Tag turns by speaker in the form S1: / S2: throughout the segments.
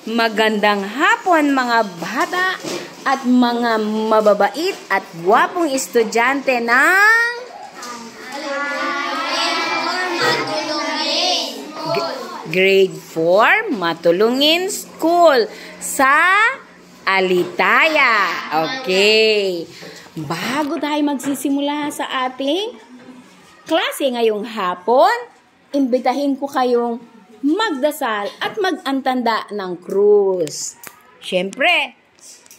S1: Magandang hapon mga bata at mga mababait at gwapong estudyante ng Grade 4 Matulungin School sa Alitaya. Okay. Bago tayo magsisimula sa ating klase ngayong hapon, imbitahin ko kayong magdasal at mag-antanda ng krus. Siyempre,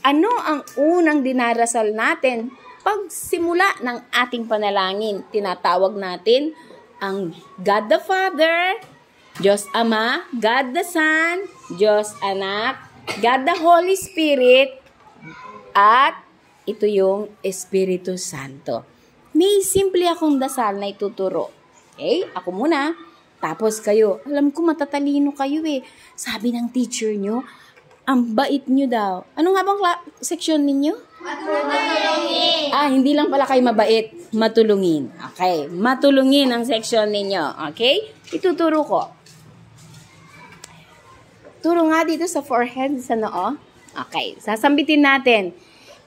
S1: ano ang unang dinarasal natin pagsimula ng ating panalangin? Tinatawag natin ang God the Father, Diyos Ama, God the Son, Diyos Anak, God the Holy Spirit, at ito yung Espiritu Santo. May simple akong dasal na ituturo. Okay? Ako muna. Tapos kayo, alam ko matatalino kayo eh. Sabi ng teacher nyo, ang bait nyo daw. Ano nga bang section ninyo? Matulungin. Hindi lang pala kayo mabait. Matulungin. Okay. Matulungin ang section ninyo. Okay? Ituturo ko. Turo nga dito sa forehead, sa noo. Okay. Sasambitin natin.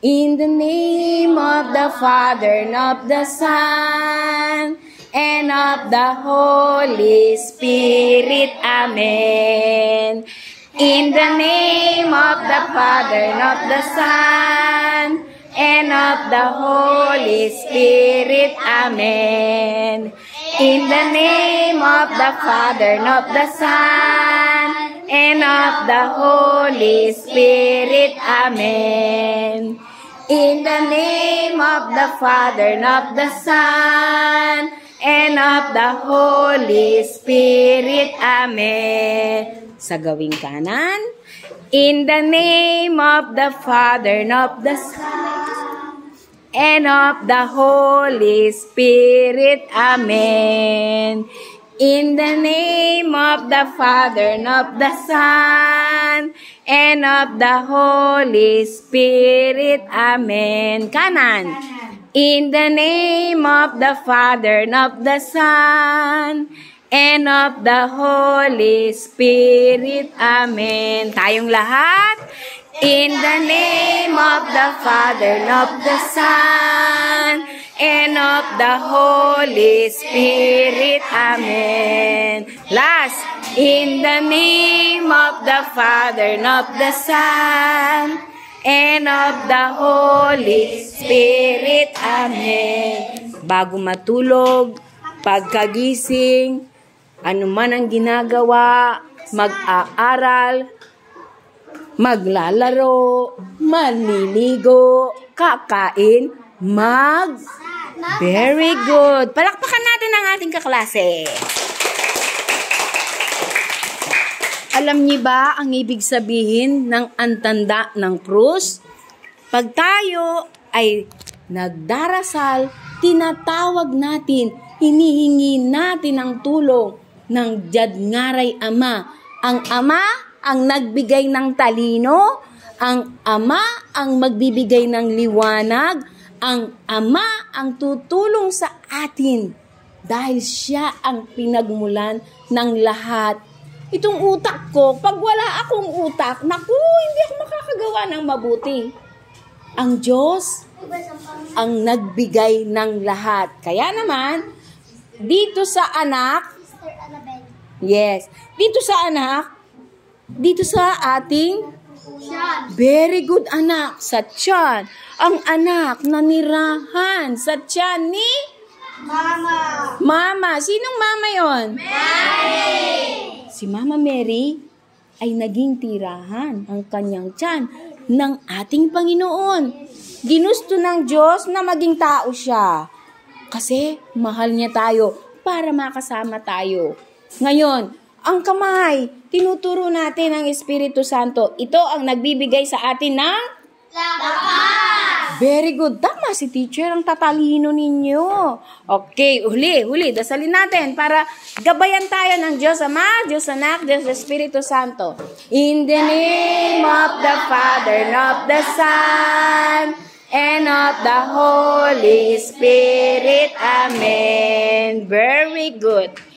S1: In the name of the Father and of the Son and of the Holy Spirit. Amen. In the name of the Father and of the Son and of the Holy Spirit. Amen. In the name of the Father and of the Son and of the Holy Spirit. Amen. In the name of the Father and of the Son and of the Holy Spirit. Amen. Sa gawing kanan. In the name of the Father and of the Son and of the Holy Spirit. Amen. In the name of the Father and of the Son and of the Holy Spirit. Amen. Kanan. In the name of the Father and of the Son and of the Holy Spirit. Amen. Tayong lahat. In the name of the Father and of the Son and of the Holy Spirit. Amen. Last. In the name of the Father and of the Son and of the Holy Spirit. Amen. Bago matulog, pagkagising, ano man ang ginagawa, mag-aaral, maglalaro, maliligo, kakain, Very good. Palakpakan natin ang ating kaklase. Alam niyo ba ang ibig sabihin ng antanda ng krus? Pag tayo ay nagdarasal, tinatawag natin, hinihingi natin ang tulong ng Diyadngaray Ama. Ang Ama ang nagbigay ng talino, ang Ama ang magbibigay ng liwanag, ang Ama ang tutulong sa atin dahil siya ang pinagmulan ng lahat. Itong utak ko, pag wala akong utak, naku, hindi ako makakagawa ng mabuti. Ang Diyos ang nagbigay ng lahat. Kaya naman, dito sa anak, yes, dito sa anak, dito sa ating very good anak, sa tiyan. Ang anak na nirahan sa tiyan ni Mama. Sinong Mama yon? Mary. Si Mama Mary ay naging tirahan ang kanyang tiyan ng ating Panginoon. Ginusto ng Diyos na maging tao siya. Kasi mahal niya tayo para makasama tayo. Ngayon, ang kamay, tinuturo natin ang Espiritu Santo. Ito ang nagbibigay sa atin ng lakas. Very good. Tama si teacher, ang tatalino ninyo. Okay, huli. Dasalin natin para gabayan tayo ng Diyos Ama, Diyos Anak, Diyos Espiritu Santo. In the name of the Father and of the Son and of the Holy Spirit. Amen. Very good.